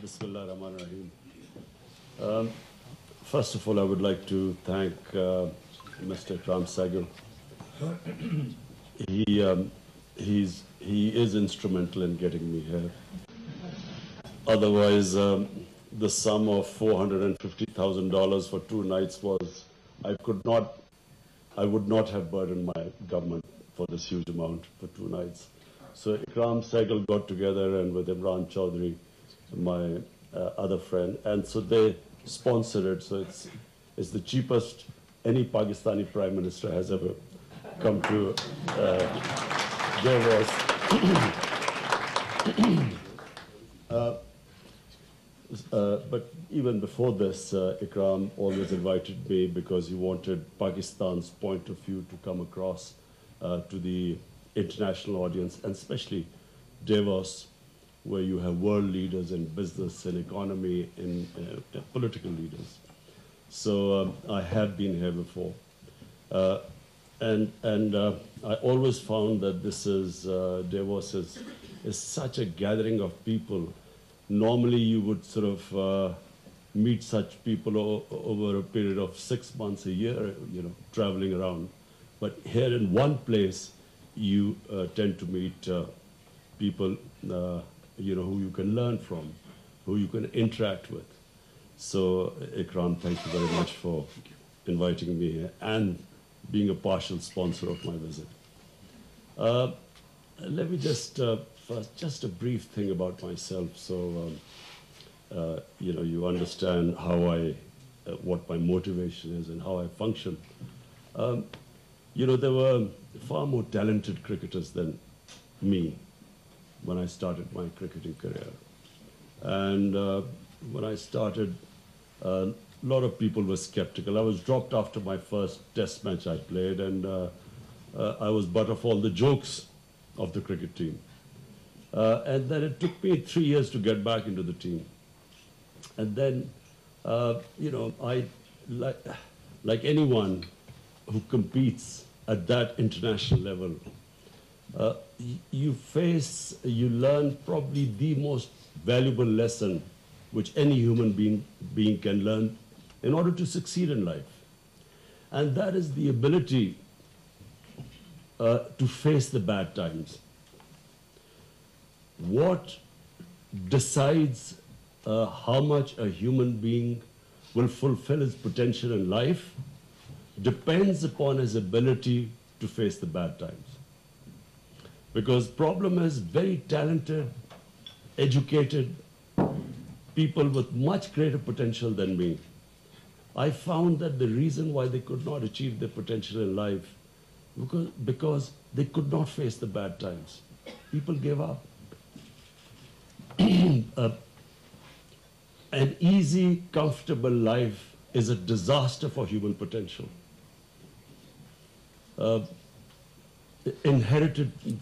Bismillah Rahman Rahim. First of all, I would like to thank Mr. Ikram Sehgal. He is instrumental in getting me here. Otherwise, the sum of $450,000 for 2 nights was, I would not have burdened my government for this huge amount for 2 nights. So Ikram Sehgal got together and with Imran Chaudhry, my other friend, and so they sponsored it. So it's the cheapest any Pakistani Prime Minister has ever come to Davos. But even before this, Ikram always invited me because he wanted Pakistan's point of view to come across to the international audience, and especially Davos, where you have world leaders in business and economy and political leaders. So I have been here before. And I always found that this is, Davos is such a gathering of people. Normally you would sort of meet such people over a period of 6 months, a year, traveling around. But here in one place, you tend to meet people who you can learn from, who you can interact with. So Ikram, thank you very much for inviting me here and being a partial sponsor of my visit. Let me just, first, just a brief thing about myself, so you understand how what my motivation is and how I function. There were far more talented cricketers than me when I started my cricketing career. And when I started, a lot of people were skeptical. I was dropped after my first test match I played, and I was butt of all the jokes of the cricket team. And then it took me 3 years to get back into the team. And then, like anyone who competes at that international level, you learn probably the most valuable lesson which any human being can learn in order to succeed in life. And that is the ability to face the bad times. What decides how much a human being will fulfill his potential in life depends upon his ability to face the bad times. Because problem is very talented, educated people with much greater potential than me. I found that the reason why they could not achieve their potential in life because they could not face the bad times. People gave up. An easy, comfortable life is a disaster for human potential.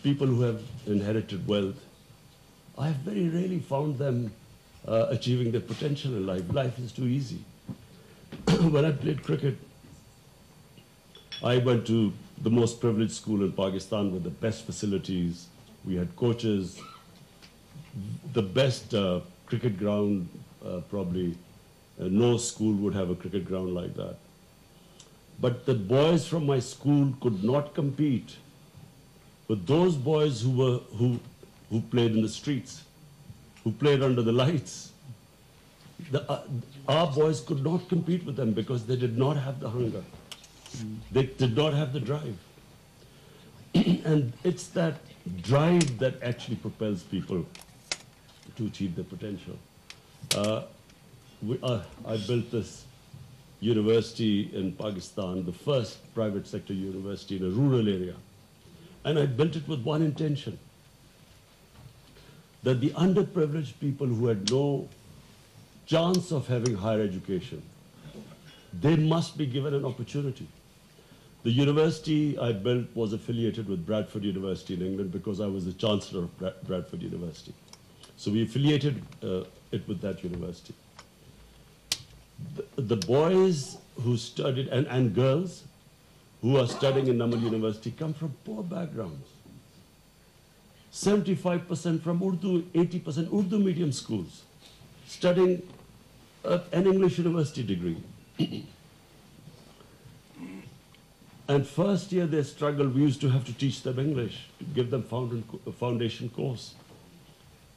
People who have inherited wealth, I have very rarely found them achieving their potential in life. Life is too easy. When I played cricket, I went to the most privileged school in Pakistan with the best facilities. We had coaches, the best cricket ground, probably no school would have a cricket ground like that. But the boys from my school could not compete with those boys who played in the streets, who played under the lights. Our boys could not compete with them because they did not have the hunger. They did not have the drive. And it's that drive that actually propels people to achieve their potential. I built this university in Pakistan, the first private sector university in a rural area. And I built it with one intention, that the underprivileged people who had no chance of having higher education, they must be given an opportunity. The university I built was affiliated with Bradford University in England because I was the chancellor of Bradford University. So we affiliated it with that university. The boys who studied, and girls who are studying in Namal University come from poor backgrounds. 75% from Urdu, 80% Urdu medium schools. studying an English university degree. And first year they struggled. We used to have to teach them English, to give them foundation course.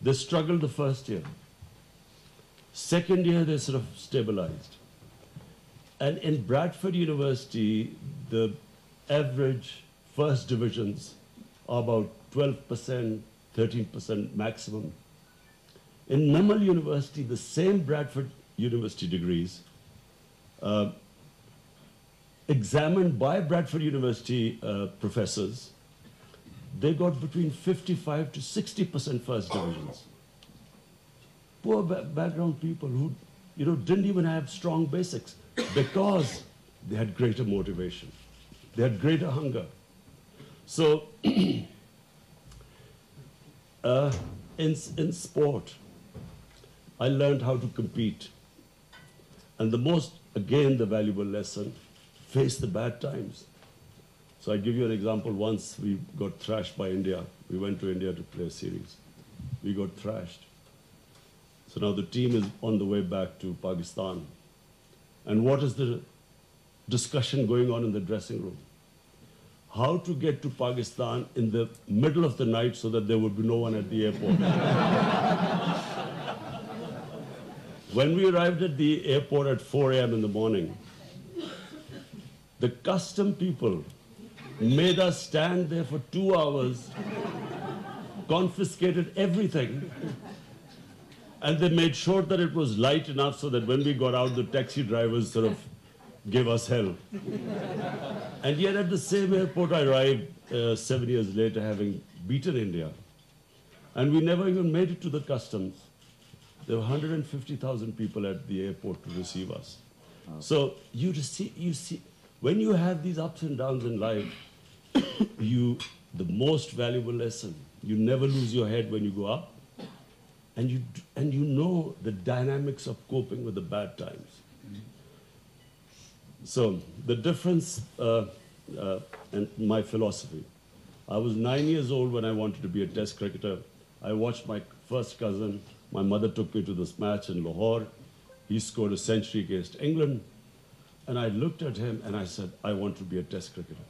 They struggled the first year. Second year they sort of stabilized. And in Bradford University, the average first divisions are about 12%, 13% maximum. In Namal University, the same Bradford University degrees, examined by Bradford University professors, they got between 55 to 60% first divisions. Poor background people who didn't even have strong basics because they had greater motivation. They had greater hunger. So in sport, I learned how to compete. And the valuable lesson, face the bad times. So I give you an example. Once we got thrashed by India. We went to India to play a series. We got thrashed. So now the team is on the way back to Pakistan. And what is the discussion going on in the dressing room? How to get to Pakistan in the middle of the night so that there would be no one at the airport. When we arrived at the airport at 4 a.m. in the morning, the custom people made us stand there for 2 hours, confiscated everything, and they made sure that it was light enough so that when we got out, the taxi drivers sort of gave us hell. And yet at the same airport, I arrived 7 years later, having beaten India. And we never even made it to the customs. There were 150,000 people at the airport to receive us. Oh. So you see, when you have these ups and downs in life, the most valuable lesson, you never lose your head when you go up, and you know the dynamics of coping with the bad times. So the difference in my philosophy. I was 9 years old when I wanted to be a test cricketer. I watched my first cousin. My mother took me to this match in Lahore. He scored a century against England. And I looked at him and I said, I want to be a test cricketer.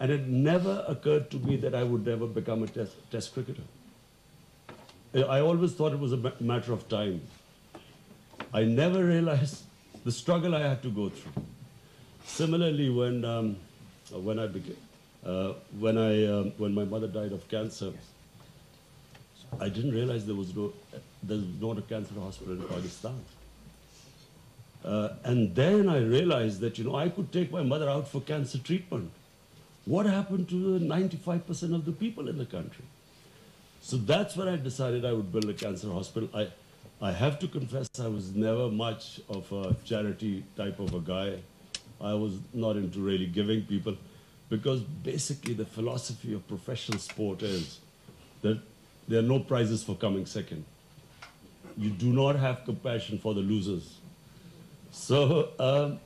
And it never occurred to me that I would never become a test cricketer. I always thought it was a matter of time. I never realized the struggle I had to go through. Similarly, when my mother died of cancer, I didn't realize there's not a cancer hospital in Pakistan. And then I realized that I could take my mother out for cancer treatment. What happened to the 95% of the people in the country? So that's when I decided I would build a cancer hospital. I have to confess I was never much of a charity type of a guy. I was not into really giving people, because basically the philosophy of professional sport is that there are no prizes for coming second. You do not have compassion for the losers. So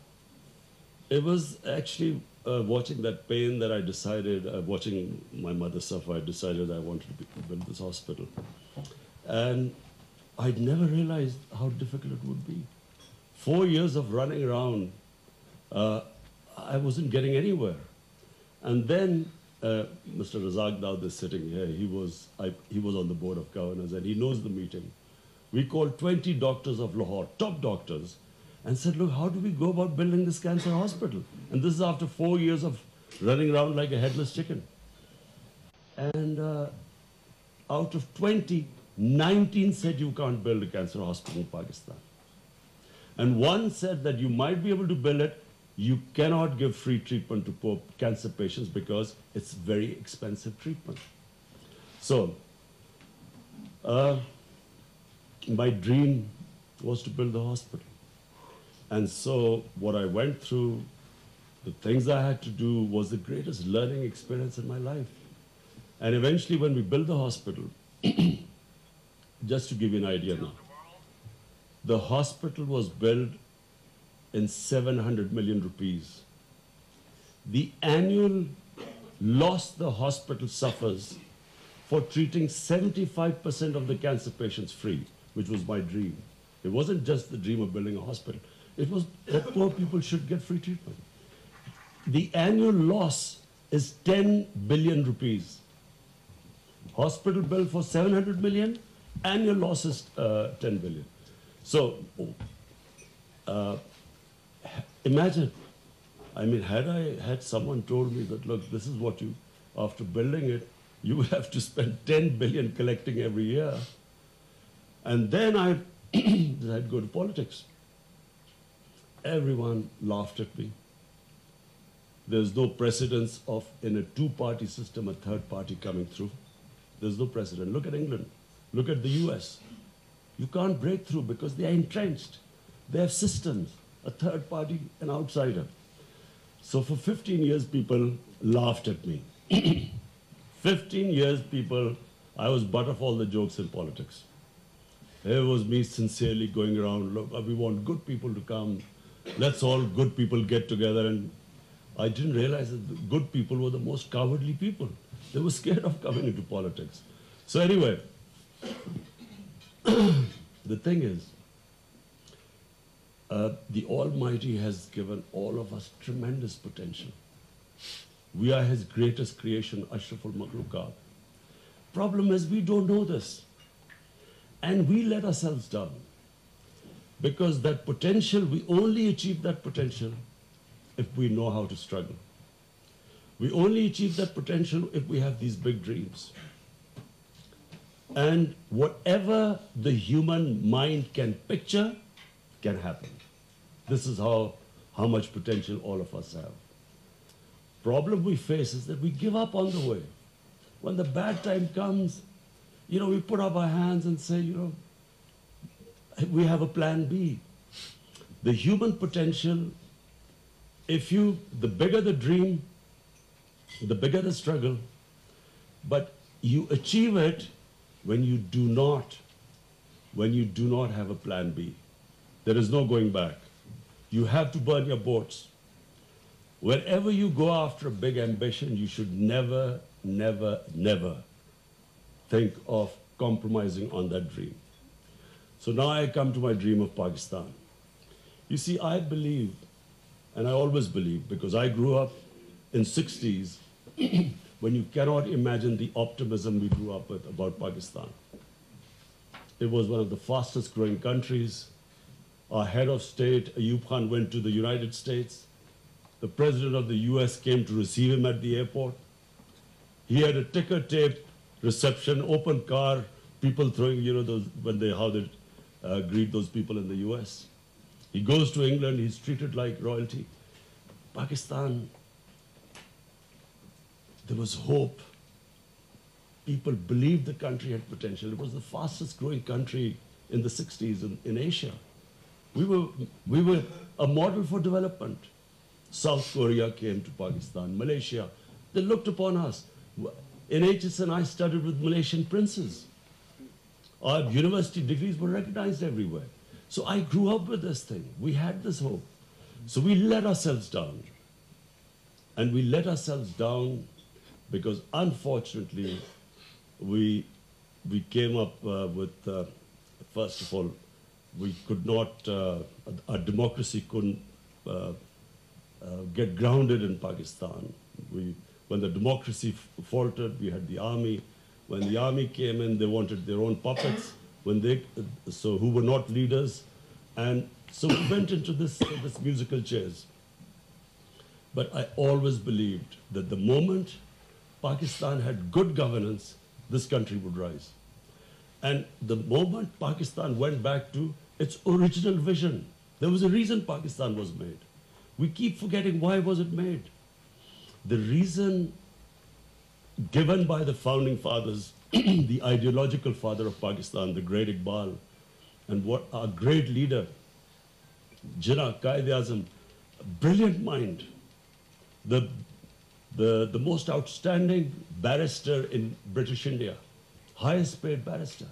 it was actually watching that pain that I decided, watching my mother suffer, I decided I wanted to build this hospital. And I'd never realized how difficult it would be. 4 years of running around, I wasn't getting anywhere. And then Mr. Razak Daud is sitting here. He was on the board of governors, and he knows the meeting. We called 20 doctors of Lahore, top doctors, and said, look, how do we go about building this cancer hospital? And this is after 4 years of running around like a headless chicken. And out of 20, 19 said you can't build a cancer hospital in Pakistan. And one said that you might be able to build it, you cannot give free treatment to poor cancer patients because it's very expensive treatment. So, my dream was to build a hospital. And so what I went through, the things I had to do, was the greatest learning experience in my life. And eventually when we built the hospital, just to give you an idea now, the hospital was built in 700 million rupees. The annual loss the hospital suffers for treating 75% of the cancer patients free, which was my dream, It wasn't just the dream of building a hospital. It was that poor people should get free treatment. The annual loss is 10 billion rupees. Hospital bill for 700 million, annual loss is 10 billion. So imagine, I mean, had someone told me that, look, this is what you, after building it, you have to spend 10 billion collecting every year. And then I'd go to politics. Everyone laughed at me. There's no precedence of, in a two-party system, a third party coming through. There's no precedent. Look at England. Look at the US. You can't break through because they are entrenched. They have systems, a third party, an outsider. So for 15 years, people laughed at me. 15 years, I was butt of all the jokes in politics. It was me sincerely going around, look, we want good people to come. Let's all good people get together. And I didn't realize that the good people were the most cowardly people. They were scared of coming into politics. So anyway, the thing is, the Almighty has given all of us tremendous potential. We are His greatest creation, Ashraful Makhluqat. Problem is, we don't know this. And we let ourselves down. Because that potential, we only achieve that potential if we know how to struggle. We only achieve that potential if we have these big dreams. And whatever the human mind can picture can happen. This is how much potential all of us have. Problem we face is that we give up on the way. When the bad time comes, we put up our hands and say, we have a plan B. The human potential, the bigger the dream, the bigger the struggle, but you achieve it when you do not have a plan B. There is no going back. You have to burn your boats. Wherever you go after a big ambition, you should never, never, never think of compromising on that dream. So now I come to my dream of Pakistan. You see, I believe, and I always believe, because I grew up in 60s, when you cannot imagine the optimism we grew up with about Pakistan. It was one of the fastest growing countries. Our head of state, Ayub Khan, went to the United States. The president of the US came to receive him at the airport. He had a ticker tape reception, open car, people throwing, how they greet those people in the US. He goes to England, he's treated like royalty. Pakistan, there was hope. People believed the country had potential. It was the fastest growing country in the 60s in Asia. We were a model for development. South Korea came to Pakistan, Malaysia. They looked upon us. In HSN, I studied with Malaysian princes. Our university degrees were recognized everywhere. So I grew up with this thing. We had this hope. So we let ourselves down. And we let ourselves down because, unfortunately, we came up with, first of all, we could not, our democracy couldn't get grounded in Pakistan. When the democracy faltered, we had the army. When the army came in, they wanted their own puppets, who were not leaders. And so we went into this musical chairs. But I always believed that the moment Pakistan had good governance, this country would rise. And the moment Pakistan went back to its original vision, there was a reason Pakistan was made. We keep forgetting why was it made. The reason given by the founding fathers, the ideological father of Pakistan, the great Iqbal, and what our great leader, Jinnah Quaid-e-Azam, brilliant mind, the most outstanding barrister in British India, highest paid barrister,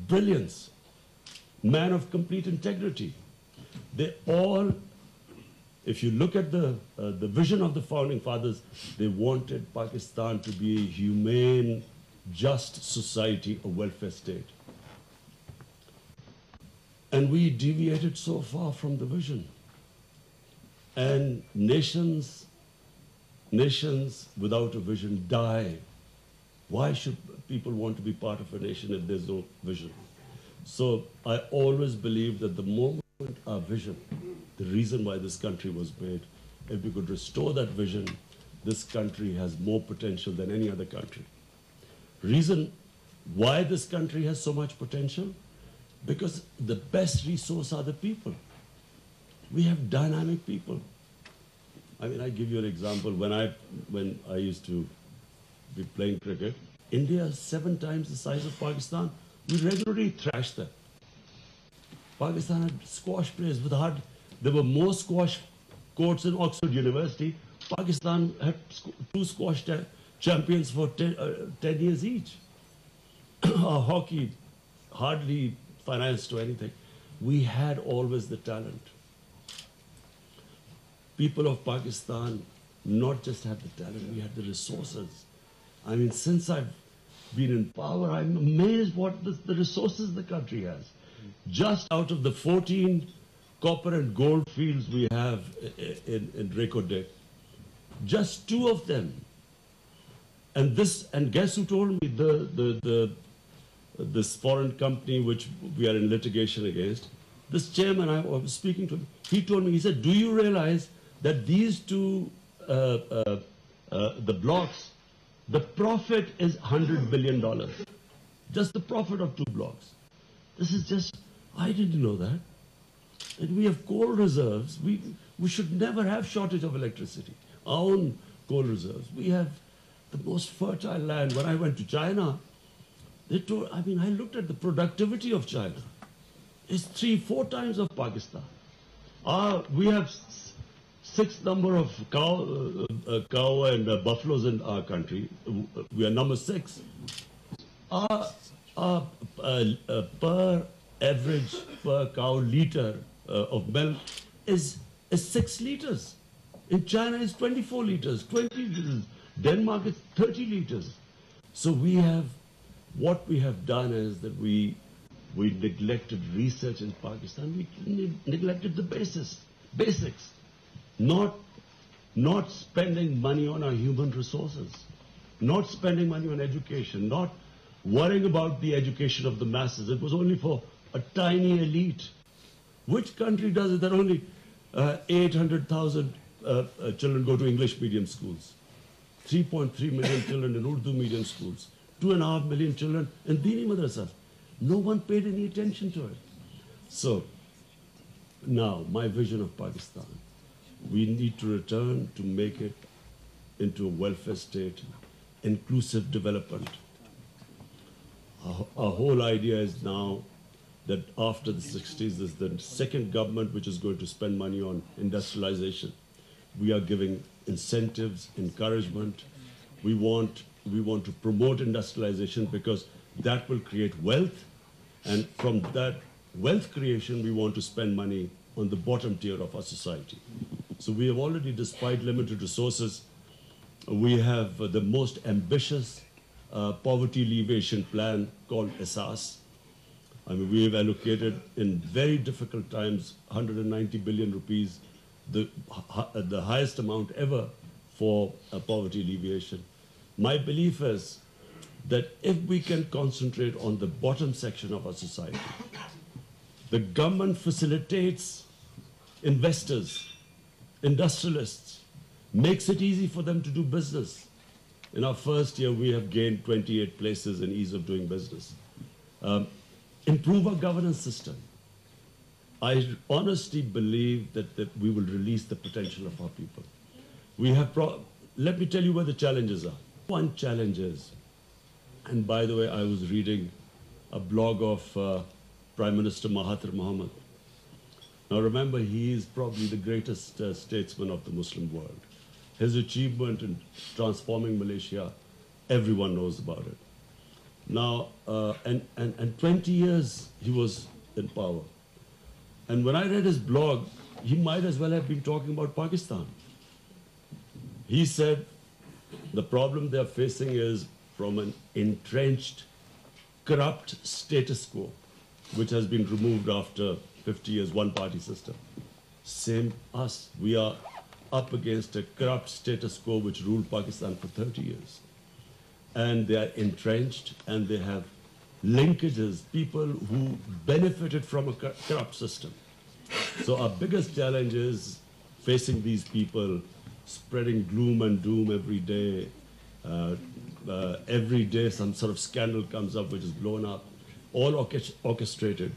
brilliance, man of complete integrity. They all, if you look at the vision of the founding fathers, they wanted Pakistan to be a humane, just society, a welfare state. And we deviated so far from the vision. And nations without a vision die. Why should people want to be part of a nation if there's no vision? So I always believe that the moment our vision, the reason why this country was made, if we could restore that vision, this country has more potential than any other country. Reason why this country has so much potential? Because the best resource are the people. We have dynamic people. I mean, I give you an example. When I used to be playing cricket, India is 7 times the size of Pakistan. We regularly thrashed them. Pakistan had squash players with there were more squash courts in Oxford University. Pakistan had 2 squash champions for 10 years each. Our hockey hardly financed to anything. We had always the talent. People of Pakistan not just had the talent, we had the resources. I mean, since I've been in power, I'm amazed what the resources the country has. Just out of the 14 copper and gold fields we have in Rekodek, just 2 of them. And guess who told me this foreign company which we are in litigation against, this chairman, I was speaking to him, he told me, he said, do you realize that these 2, the blocks, the profit is $100 billion. Just the profit of 2 blocks. This is just, I didn't know that. And we have coal reserves. We should never have shortage of electricity. Our own coal reserves. We have the most fertile land. When I went to China, they told, I mean, I looked at the productivity of China. It's 3-4 times of Pakistan. We have 6th number of cow and buffaloes in our country. We are number 6. Our per cow liter of milk is 6 liters. In China, it's 24 liters, 20 liters. Denmark is 30 liters. So what we have done is that we neglected research in Pakistan. We neglected the basics. Not spending money on our human resources, not spending money on education, not worrying about the education of the masses. It was only for a tiny elite. Which country does it that only 800,000 children go to English medium schools, 3.3 million children in Urdu medium schools, 2.5 million children in Dini madrasas? No one paid any attention to it. So now my vision of Pakistan, we need to return to make it into a welfare state, inclusive development. Our whole idea is now that after the 60s is the second government which is going to spend money on industrialization. We are giving incentives, encouragement. We want to promote industrialization because that will create wealth, and from that wealth creation we want to spend money on the bottom tier of our society. So we have already, despite limited resources, we have the most ambitious poverty alleviation plan called ESAS. I mean, we have allocated in very difficult times 190 billion rupees, the highest amount ever for poverty alleviation. My belief is that if we can concentrate on the bottom section of our society, the government facilitates investors, industrialists, makes it easy for them to do business. In our first year, we have gained 28 places in ease of doing business. Improve our governance system. I honestly believe that we will release the potential of our people. Let me tell you where the challenges are. One challenge is, and by the way, I was reading a blog of Prime Minister Mahathir Mohamad. Now remember, he is probably the greatest statesman of the Muslim world. His achievement in transforming Malaysia, everyone knows about it. Now, and 20 years he was in power. And when I read his blog, he might as well have been talking about Pakistan. He said the problem they are facing is from an entrenched, corrupt status quo, which has been removed after 50 years, one-party system. Same us. We are up against a corrupt status quo which ruled Pakistan for 30 years. And they are entrenched, and they have linkages, people who benefited from a corrupt system. So our biggest challenge is facing these people, spreading gloom and doom every day. Every day some sort of scandal comes up which is blown up, all orchestrated.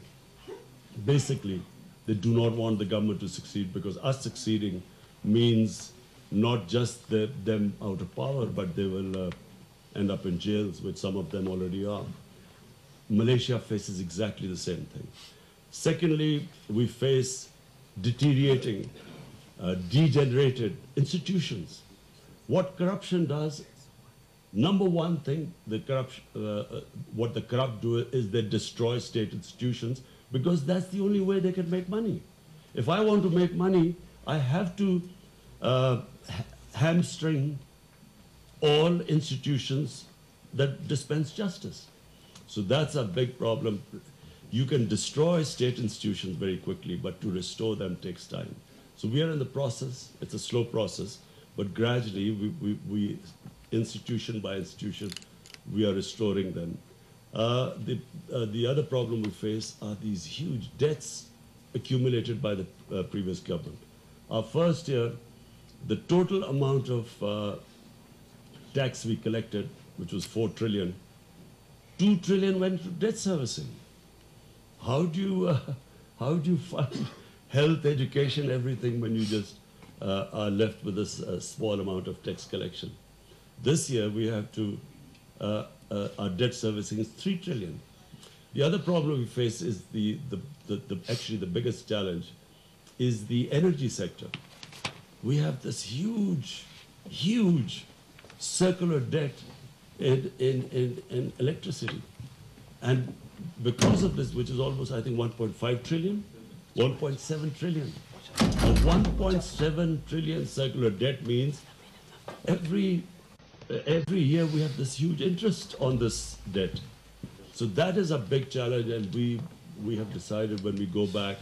Basically, they do not want the government to succeed, because us succeeding means not just them out of power, but they will end up in jails, which some of them already are. Malaysia faces exactly the same thing. Secondly, we face deteriorating, degenerated institutions. What corruption does, number one thing, what the corrupt do is they destroy state institutions, because that's the only way they can make money. If I want to make money, I have to hamstring all institutions that dispense justice. So that's a big problem. You can destroy state institutions very quickly, but to restore them takes time. So we are in the process. It's a slow process, but gradually, we institution by institution, we are restoring them. The other problem we face are these huge debts accumulated by the previous government. Our first year, the total amount of tax we collected, which was 4 trillion, 2 trillion went to debt servicing. How do you fund health, education, everything when you just are left with this small amount of tax collection? This year we have to, our debt servicing is 3 trillion. The other problem we face is actually the biggest challenge is the energy sector. We have this huge circular debt in electricity. And because of this, which is almost, I think, 1.5 trillion, 1.7 trillion. A 1.7 trillion circular debt means every year we have this huge interest on this debt. So that is a big challenge, and we have decided when we go back,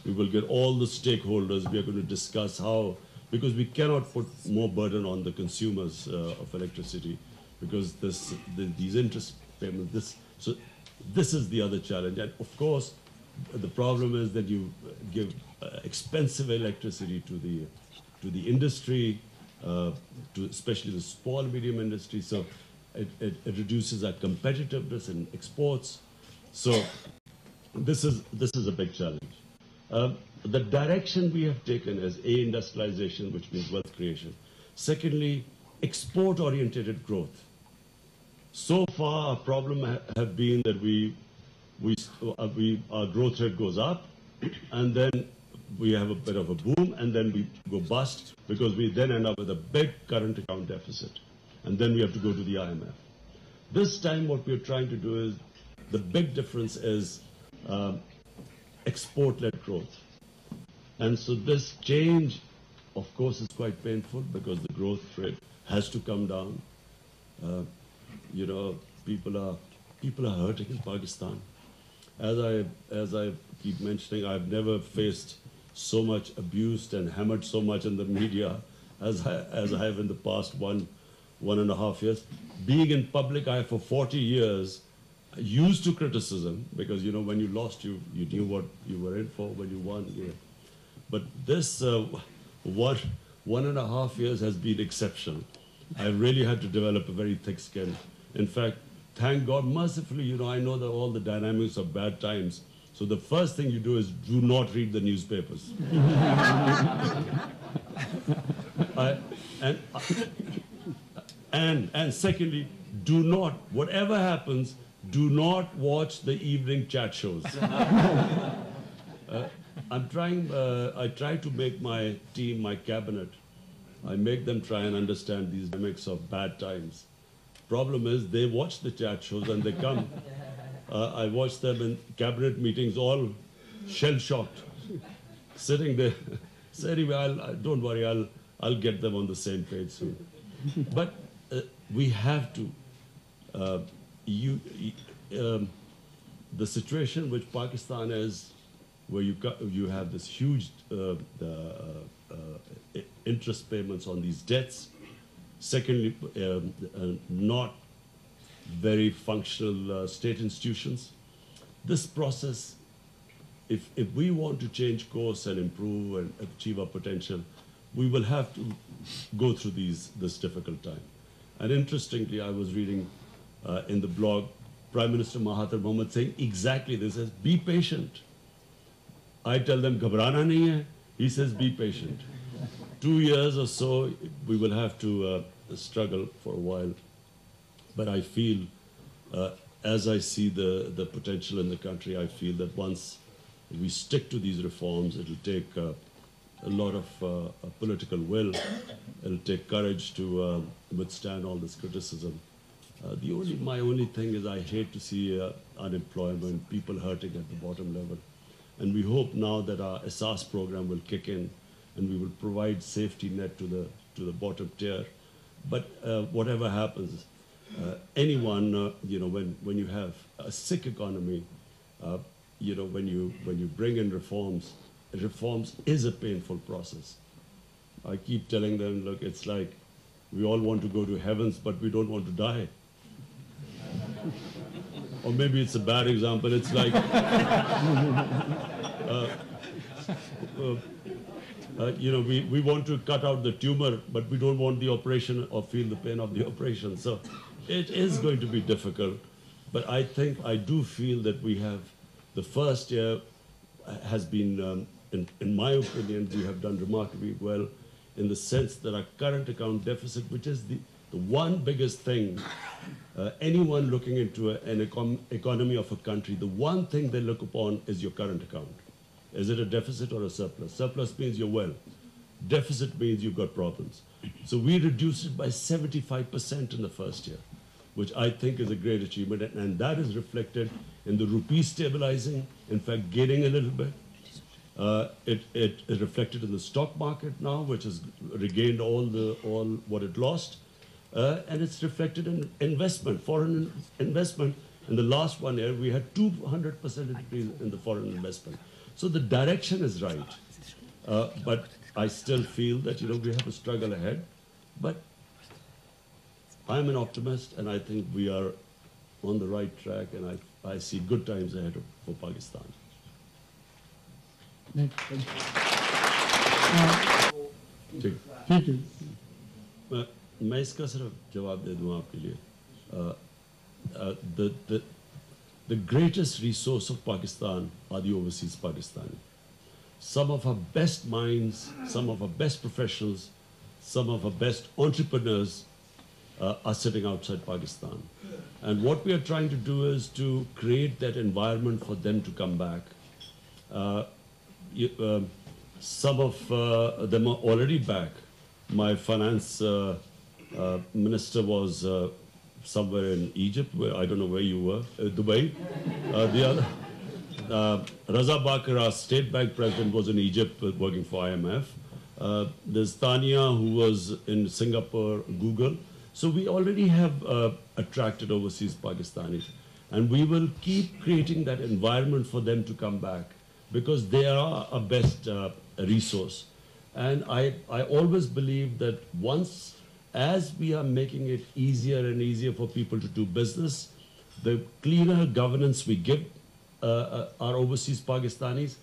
we will get all the stakeholders. We are going to discuss how, because we cannot put more burden on the consumers of electricity, because these interest payments, so this is the other challenge. And of course, the problem is that you give expensive electricity to the industry, to especially the small medium industry. So it reduces our competitiveness in exports. So this is a big challenge. The direction we have taken is industrialization, which means wealth creation. Secondly, export-oriented growth. So far, our problem have been that our growth rate goes up, and then we have a bit of a boom, and then we go bust, because we then end up with a big current account deficit, and then we have to go to the IMF. This time, what we're trying to do is, the big difference is export-led growth. And so this change, of course, is quite painful, because the growth rate has to come down. You know, people are hurting in Pakistan. As I keep mentioning, I've never faced so much abused and hammered so much in the media as I have in the past one and a half years. Being in public eye for 40 years, used to criticism, because, you know, when you lost, you knew what you were in for. When you won, But this one and a half years has been exceptional. I really had to develop a very thick skin. In fact, thank God, mercifully, you know, I know that all the dynamics of bad times. So the first thing you do is do not read the newspapers. And secondly, do not, whatever happens, do not watch the evening chat shows. I try to make my team, my cabinet, I make them try and understand these dynamics of bad times. Problem is, they watch the chat shows and they come. I watch them in cabinet meetings, all shell-shocked, sitting there. So anyway, don't worry, I'll get them on the same page soon. But we have to. The situation which Pakistan is where you have this huge interest payments on these debts. Secondly, not very functional state institutions. This process, if we want to change course and improve and achieve our potential, we will have to go through this difficult time. And interestingly, I was reading in the blog, Prime Minister Mahathir Mohamad saying exactly this, says, be patient. I tell them, ghabrana nahi hai. He says, be patient. 2 years or so, we will have to struggle for a while. But I feel, as I see the potential in the country, I feel that once we stick to these reforms, it'll take a lot of political will. It'll take courage to withstand all this criticism. My only thing is I hate to see unemployment, people hurting at the bottom level. And we hope now that our SARS program will kick in and we will provide safety net to the bottom tier. But whatever happens, anyone, when you have a sick economy, when you bring in reforms is a painful process. I keep telling them, look, it's like we all want to go to heavens, but we don't want to die. Or maybe it's a bad example. It's like, we want to cut out the tumor, but we don't want the operation or feel the pain of the operation. So it is going to be difficult. But I do feel that we have, the first year has been, in my opinion, we have done remarkably well in the sense that our current account deficit, which is the one biggest thing, anyone looking into an economy of a country, the one thing they look upon is your current account. Is it a deficit or a surplus? Surplus means you're well. Deficit means you've got problems. So we reduced it by 75% in the first year, which I think is a great achievement. And that is reflected in the rupee stabilizing, in fact, gaining a little bit. It is reflected in the stock market now, which has regained all what it lost. And it's reflected in investment, foreign investment. In the last 1 year, we had 200% increase in the foreign investment. So the direction is right. But I still feel that, we have a struggle ahead. But I'm an optimist, and I think we are on the right track, and I see good times ahead for Pakistan. ठीक है मैं इसका सिर्फ जवाब दे दूं आपके लिए the greatest resource of Pakistan are the overseas Pakistani. Some of our best minds, some of our best professionals, some of our best entrepreneurs are sitting outside Pakistan. And what we are trying to do is to create that environment for them to come back. Some of them are already back. My finance minister was somewhere in Egypt, where I don't know where you were, Dubai. The other, Raza Bakr, our state bank president, was in Egypt working for IMF. There's Tania, who was in Singapore, Google. So we already have attracted overseas Pakistanis. And we will keep creating that environment for them to come back, because they are our best resource. And I always believe that once, as we are making it easier and easier for people to do business, the cleaner governance we give our overseas Pakistanis,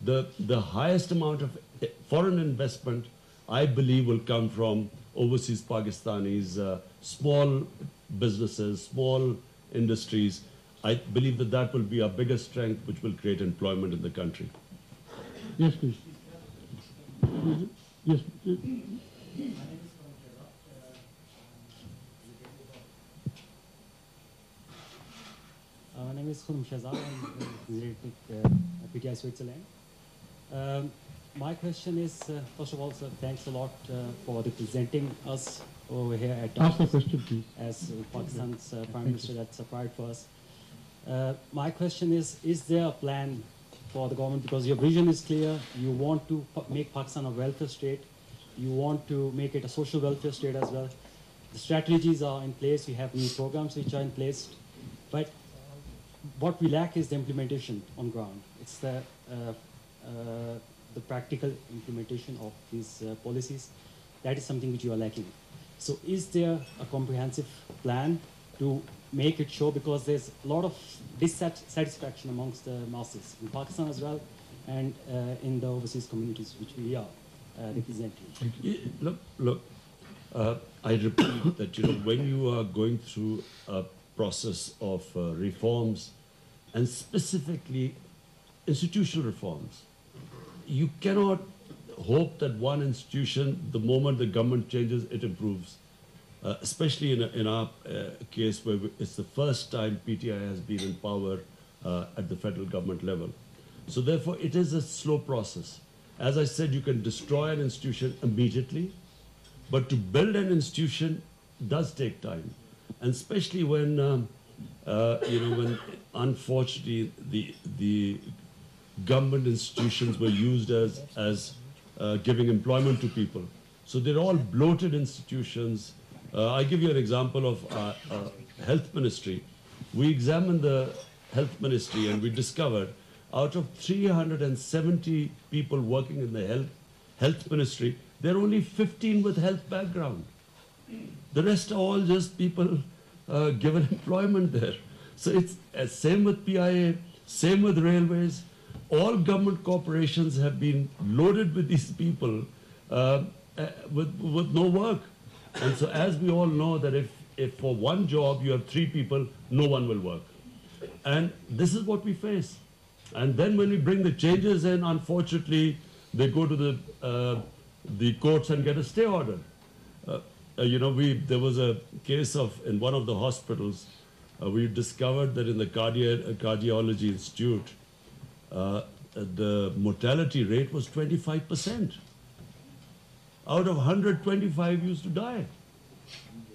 the highest amount of foreign investment, I believe, will come from overseas Pakistanis, small businesses, small industries. I believe that that will be our biggest strength, which will create employment in the country. Yes, please. Yes. My name is Khunum Shahzad. I'm related with PTI Switzerland. My question is, first of all, sir, thanks a lot for representing us over here at Davos. Ask the question, please. As Pakistan's Prime Minister, that's a pride for us. My question is there a plan for the government? Because your vision is clear. You want to make Pakistan a welfare state. You want to make it a social welfare state as well. The strategies are in place. You have new programs which are in place. But what we lack is the implementation on ground. It's the the practical implementation of these policies, that is something which you are lacking. So is there a comprehensive plan to make it show, because there's a lot of dissatisfaction amongst the masses in Pakistan as well, and in the overseas communities which we are representing. Look, I repeat that, when you are going through a process of reforms, and specifically institutional reforms, you cannot hope that one institution, the moment the government changes, it improves. Especially in our case, where it's the first time PTI has been in power at the federal government level. So therefore, it is a slow process. As I said, you can destroy an institution immediately, but to build an institution does take time. And especially when, when unfortunately the government institutions were used as giving employment to people. So they're all bloated institutions. I'll give you an example of health ministry. We examined the health ministry and we discovered out of 370 people working in the health ministry, there are only 15 with health background. The rest are all just people given employment there. So it's same with PIA, same with railways. All government corporations have been loaded with these people with no work. And so as we all know that if for one job you have 3 people, no one will work. And this is what we face. And then when we bring the changes in, unfortunately, they go to the courts and get a stay order. There was a case in one of the hospitals, we discovered that in the cardiology institute, the mortality rate was 25%. Out of 125 used to die.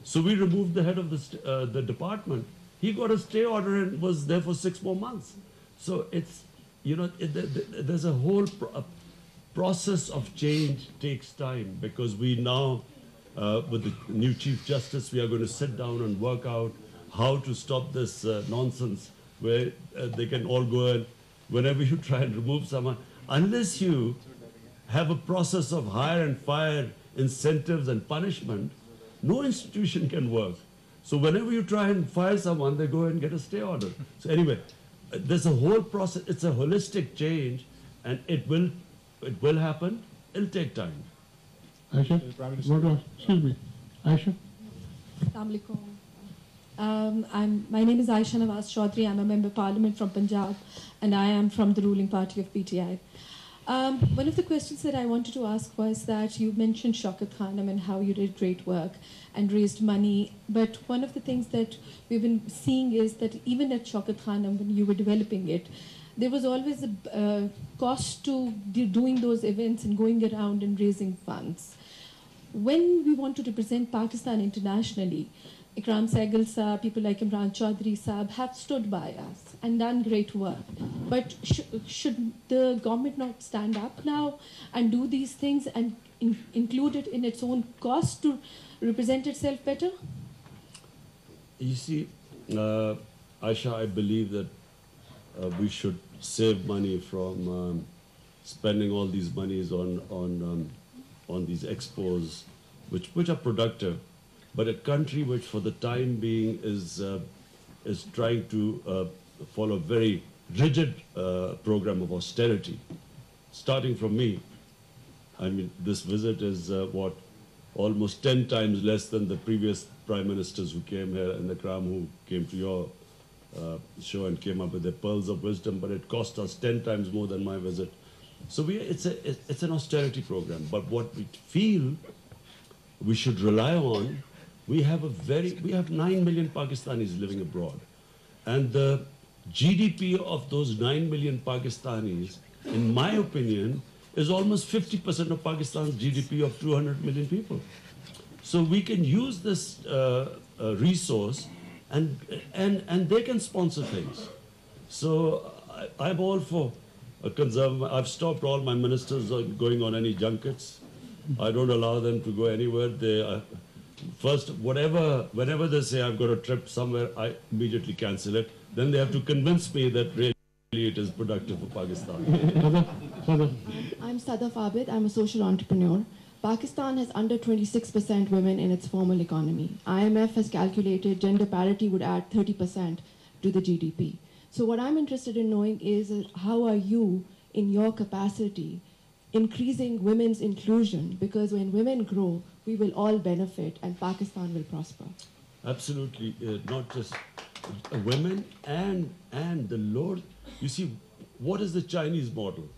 So we removed the head of the department. He got a stay order and was there for 6 more months. So it's, there's a whole process of change takes time, because we now, with the new Chief Justice, we are going to sit down and work out how to stop this nonsense where they can all go and whenever you try and remove someone, unless you have a process of hire and fire, incentives and punishment, no institution can work. So whenever you try and fire someone, they go and get a stay order. So anyway, there's a whole process. It's a holistic change, and it will happen. It'll take time. Aisha, excuse me. Aisha. Assalamu alaikum. My name is Aisha Nawaz Chaudhry. I'm a member of Parliament from Punjab, and I am from the ruling party of PTI. One of the questions that I wanted to ask was that you mentioned Shaukat Khanum and how you did great work and raised money. But one of the things that we've been seeing is that even at Shaukat Khanum, when you were developing it, there was always a cost to doing those events and going around and raising funds. When we want to represent Pakistan internationally, Ikram Sehgal Saab, people like Imran Chaudhry Saab have stood by us and done great work. But should the government not stand up now and do these things and include it in its own cost to represent itself better? You see, Aisha, I believe that we should save money from spending all these monies on these expos, which are productive. But a country which for the time being is trying to follow a very rigid program of austerity, starting from me. I mean, this visit is almost 10 times less than the previous prime ministers who came here, and the Ikram who came to your show and came up with their pearls of wisdom, but it cost us 10 times more than my visit. So it's an austerity program. But what we feel we should rely on, we have 9 million Pakistanis living abroad. And the GDP of those 9 million Pakistanis, in my opinion, is almost 50% of Pakistan's GDP of 200 million people. So we can use this resource and they can sponsor things. So I'm all for a conservative. I've stopped all my ministers going on any junkets. I don't allow them to go anywhere. They first, whenever they say I've got a trip somewhere, I immediately cancel it. Then they have to convince me that really it is productive for Pakistan. I'm Sadaf Abid. I'm a social entrepreneur. Pakistan has under 26% women in its formal economy. IMF has calculated gender parity would add 30% to the GDP. So what I'm interested in knowing is how are you, in your capacity, increasing women's inclusion? Because when women grow, we will all benefit and Pakistan will prosper. Absolutely, not just women and the Lord. You see, what is the Chinese model?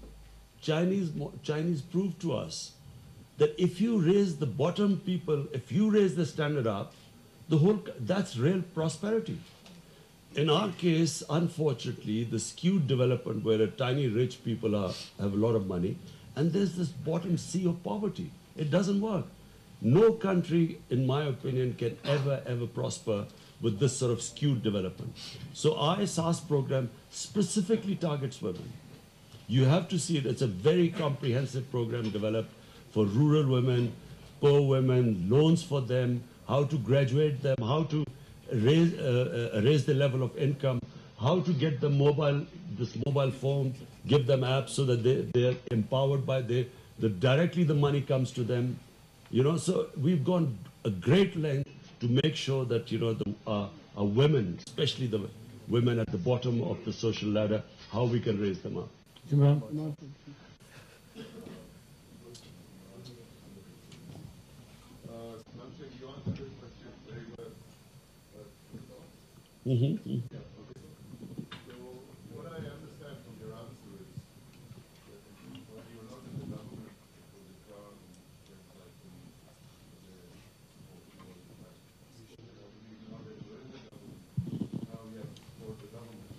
Chinese proved to us that if you raise the bottom people, if you raise the standard up, that's real prosperity. In our case, unfortunately, the skewed development where a tiny rich people have a lot of money, and there's this bottom sea of poverty. It doesn't work. No country, in my opinion, can ever prosper with this sort of skewed development. So our SAS program specifically targets women. You have to see it. It's a very comprehensive program developed for rural women, poor women, loans for them, how to graduate them, how to raise the level of income, how to get them this mobile phone, give them apps so that they're empowered by directly the money comes to them. You know, so we've gone a great length to make sure that, you know, our women, especially the women at the bottom of the social ladder, how we can raise them up. Imran? Mm-hmm. So what I understand from your answer is that when you were not in the government, it was a ground things like the now that you're in the government, now we have to support the government.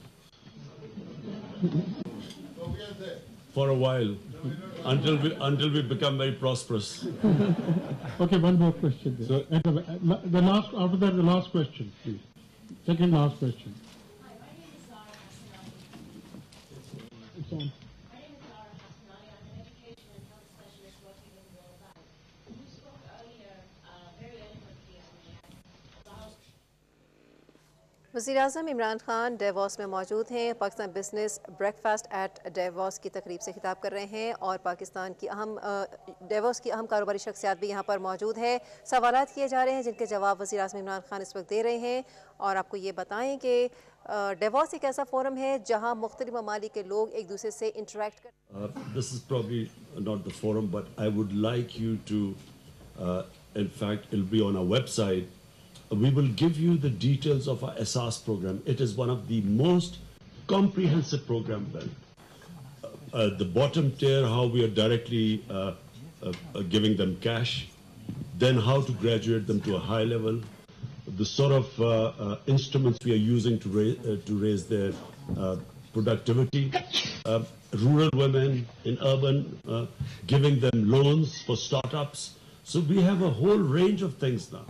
So we are there. For a while, until we become very prosperous. Okay, one more question. So, the last, after that, the last question, please. Second last question. Hi, my name is Lara Hassanali. It's on. My name is Lara Hassanali. I'm an education and health specialist working with the World Bank. You spoke earlier very eloquently about वज़ीर-ए-आज़म Imran Khan DeVos में मौजूद हैं। Pakistan business breakfast at Davos की तकरीब से खिताब कर रहे हैं और पाकिस्तान की डेवोस की अहम कारोबारी शख्सियात भी यहाँ पर मौजूद है। सवालात किए जा रहे हैं जिनके जवाब वज़ीर-ए-आज़म इमरान खान इस वक्त दे रहे हैं। और आपको ये बताएं कि डेवोस एक ऐसा फोरम है जहाँ मुख्तलिफ ममालिक के लोग एक दूसरे से इंटरेक्ट कर This is probably not the forum, but I would like you to, in fact, it'll be on our website. We will give you the details of our SAS program. It is one of the most comprehensive programs. The bottom tier, how we are directly giving them cash, then how to graduate them to a high level, the sort of instruments we are using to raise their productivity, rural women in urban, giving them loans for startups. So we have a whole range of things now.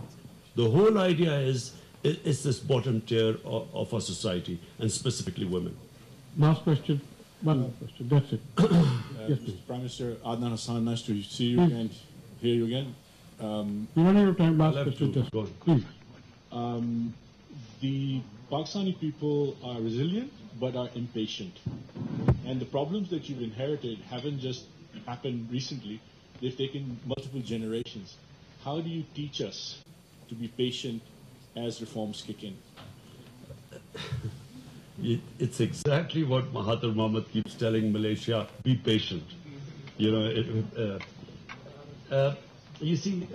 The whole idea is this bottom tier of our society, and specifically women. Last question. One more question. That's it. Yes, please. Prime Minister Adnan Hassan, nice to see you and hear you again. We don't have time. Last question. Just go on. Please. The Pakistani people are resilient but are impatient. And the problems that you've inherited haven't just happened recently. They've taken multiple generations. How do you teach us to be patient as reforms kick in? It's exactly what Mahathir Mohamad keeps telling Malaysia: be patient. You know, you see,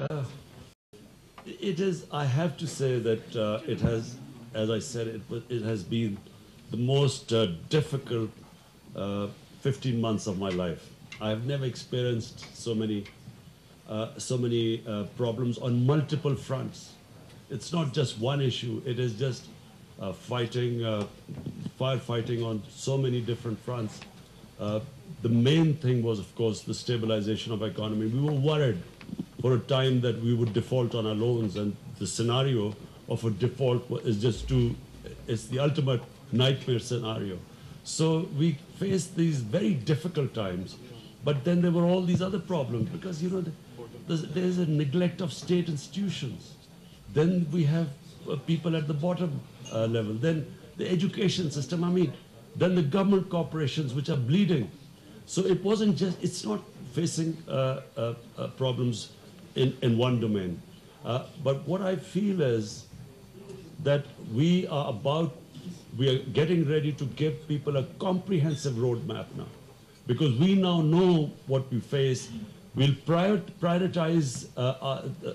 it is. I have to say that it has, as I said, it has been the most difficult 15 months of my life. I have never experienced so many problems on multiple fronts. It's not just one issue. It is just firefighting on so many different fronts. The main thing was, of course, the stabilization of economy. We were worried for a time that we would default on our loans, and the scenario of a default is just it's the ultimate nightmare scenario. So we faced these very difficult times, but then there were all these other problems because, you know, there's a neglect of state institutions. Then we have people at the bottom level. Then the education system. I mean, then the government corporations which are bleeding. So it wasn't just, it's not facing problems in one domain. But what I feel is that we are getting ready to give people a comprehensive roadmap now. Because we now know what we face. We'll prioritize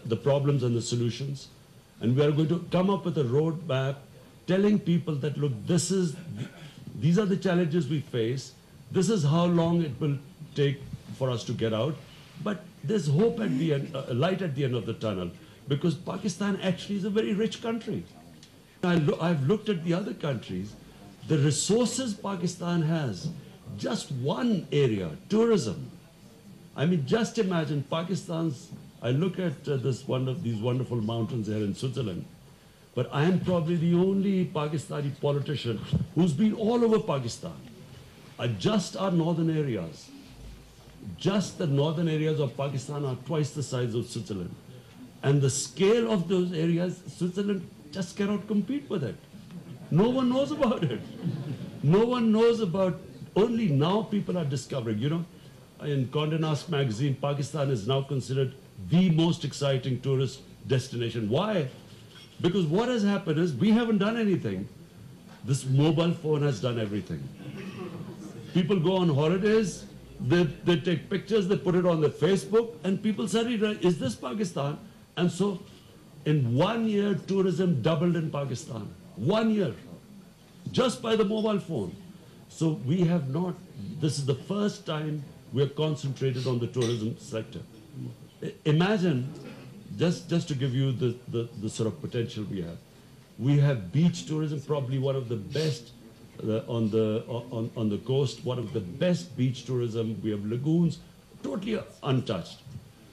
the problems and the solutions. And we are going to come up with a roadmap telling people that, look, these are the challenges we face. This is how long it will take for us to get out. But there's hope at the end, light at the end of the tunnel, because Pakistan actually is a very rich country. I've looked at the other countries. The resources Pakistan has, just one area, tourism. I mean, just imagine Pakistan's, I look at these wonderful mountains here in Switzerland, but I am probably the only Pakistani politician who's been all over Pakistan. Just our northern areas. Just the northern areas of Pakistan are twice the size of Switzerland. And the scale of those areas, Switzerland just cannot compete with it. No one knows about it. No one knows about, only now people are discovering, you know, in Condé Nast magazine, Pakistan is now considered the most exciting tourist destination. Why? Because what has happened is we haven't done anything. This mobile phone has done everything. People go on holidays, they take pictures, they put it on their Facebook, and people suddenly, is this Pakistan? And so in 1 year, tourism doubled in Pakistan. 1 year. Just by the mobile phone. So we have not, this is the first time we are concentrated on the tourism sector. Imagine, just to give you the sort of potential we have beach tourism, probably one of the best on the coast, one of the best beach tourism. We have lagoons, totally untouched.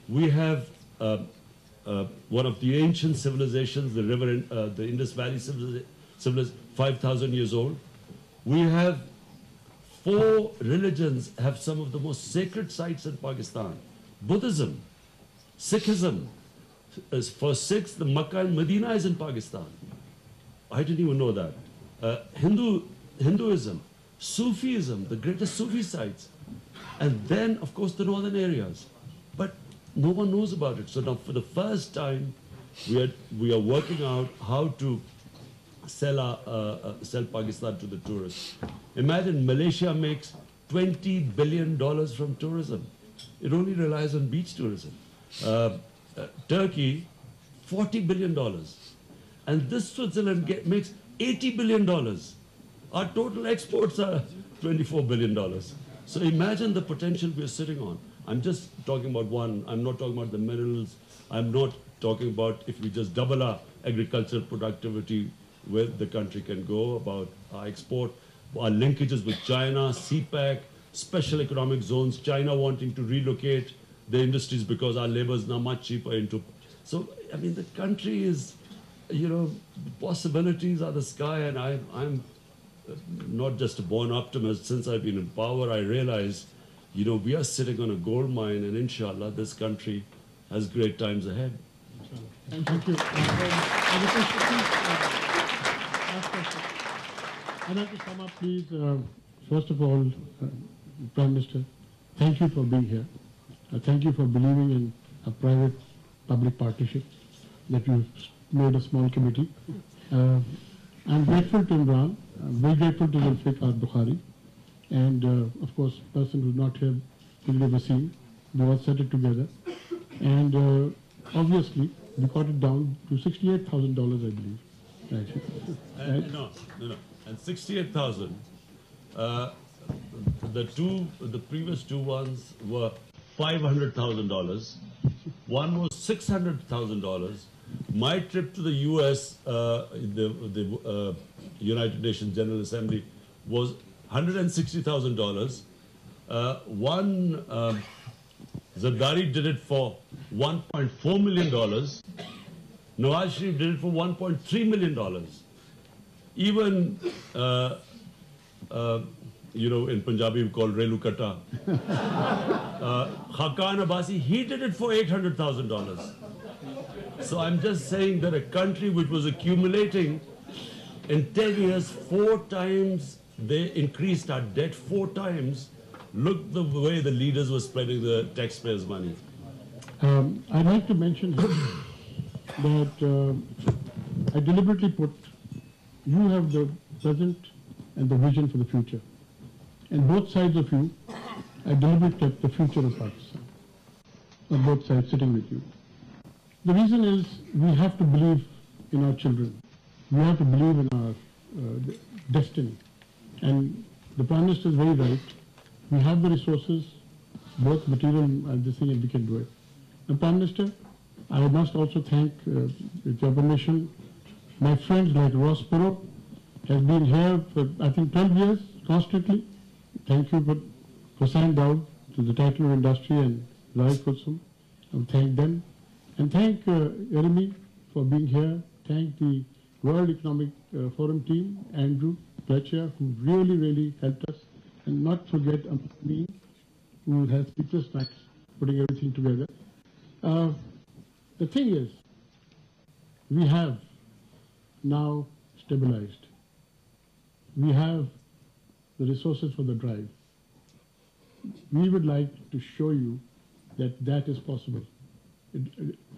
We have one of the ancient civilizations, the Indus Valley civilization, 5,000 years old. We have 4 religions have some of the most sacred sites in Pakistan. Buddhism, Sikhism. For Sikhs, the Makkah and Medina is in Pakistan. I didn't even know that. Hinduism, Sufism, the greatest Sufi sites. And then, of course, the northern areas. But no one knows about it. So now, for the first time, we are working out how to sell Pakistan to the tourists. Imagine Malaysia makes $20 billion from tourism. It only relies on beach tourism. Turkey, $40 billion. And this Switzerland makes $80 billion. Our total exports are $24 billion. So imagine the potential we're sitting on. I'm just talking about one. I'm not talking about the minerals. I'm not talking about if we just double our agricultural productivity, where the country can go, about our export, our linkages with China, CPEC, special economic zones, China wanting to relocate the industries because our labor is now much cheaper into. So, I mean, the country is, you know, the possibilities are the sky, and I'm not just a born optimist. Since I've been in power, I realize, you know, we are sitting on a gold mine, and inshallah, this country has great times ahead. Thank you. Other question, please? Last question. I'd like to sum up, please. First of all, Prime Minister, thank you for being here. Thank you for believing in a private-public partnership that you've made a small committee. I'm grateful to Imran, very grateful to Zulfikar Bukhari, and of course, person who's not here, Wasim. They all set it together. And obviously, we got it down to $68,000, I believe. Right? No. And 68,000. The previous two ones were $500,000. One was $600,000. My trip to the U.S., the United Nations General Assembly, was $160,000. One Zardari did it for $1.4 million. Nawaz Sharif did it for $1.3 million. Even, you know, in Punjabi we call Relu Kata. Hakan Abbasi, he did it for $800,000. So I'm just saying that a country which was accumulating in 10 years 4 times they increased our debt 4 times. Look the way the leaders were spending the taxpayers' money. I'd like to mention that I deliberately put, you have the present and the vision for the future. And both sides of you, I deliberately kept the future of Pakistan. On both sides sitting with you. The reason is we have to believe in our children. We have to believe in our destiny. And the Prime Minister is very right. We have the resources, both material and this thing, and we can do it. And Prime Minister, I must also thank, with your permission, my friends like Ross Perot has been here for, I think, 12 years, constantly. Thank you for signing down to the title of industry and Roy Kulsum. I thank them. And thank Jeremy for being here. Thank the World Economic Forum team, Andrew Fletcher, who really helped us. And not forget me, who has sleepless nights putting everything together. The thing is, we have now stabilized. We have the resources for the drive. We would like to show you that that is possible.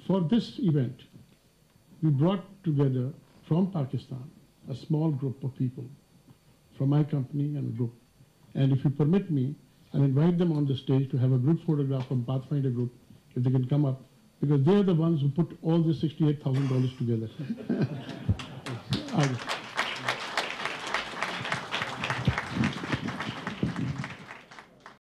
For this event, we brought together from Pakistan a small group of people from my company and a group. And if you permit me, I'll invite them on the stage to have a group photograph from Pathfinder Group, if they can come up, because they're the ones who put all this $68,000 together.